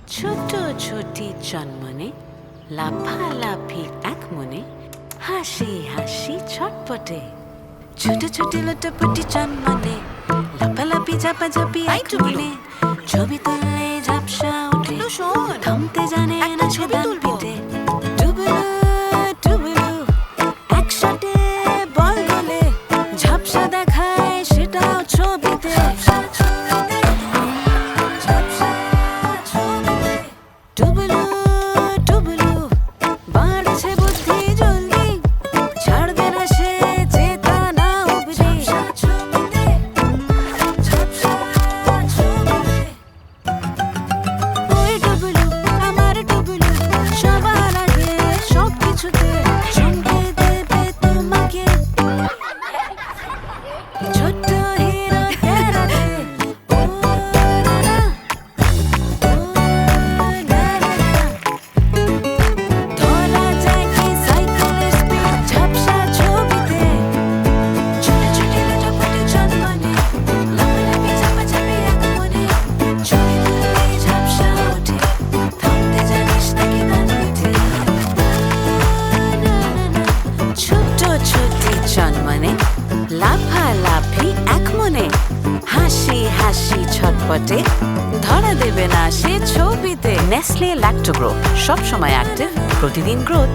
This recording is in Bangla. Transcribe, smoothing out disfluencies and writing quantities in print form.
ছোট ছোটি জন্মনে লাফালাফি এক মনে হাসি হাসি ছটপটে ছোট ছোটি লুটোপুটি জন্মনে লাফালাফি ঝাপাঝাপি এক মনে ছবি তুললে ঝাপসা ওঠে থামতে জানে না ছবি তুলতে ডুবুলু ডুবুলু একসাথে বল গলে ঝাপসা দেখায় সেটাও ছবিতে ডুবুলু ডুবুলু বাড়ছে বুদ্ধি জলদি ছাড়বে না সে চেতনা অবধি ওই ডুবুলু আমার ডুবুলু সবার আগে সব কিছুতে চমকে দেবে তোমাকে ছোট্ট হিরো তেরাতে ও না ধরা যায় কি সাইকেলের স্পিড ঝাপসা ছবিতে ছোট ছোট লুটোপুটি জন্মনে লাফালাফি ঝাপাঝাপি এক মনে ছবি তুললে ঝাপসা ওঠে থামতে জানিস নাকি গান পিঠে ছোট ছোটি জন্মনে লাফালাফি এক মনে হাসি হাসি ছটপটে ধরা দেবে না সে ছবিতে নেসলে ল্যাক্টোগ্রো সব সময় অ্যাক্টিভ প্রতিদিন গ্রোথ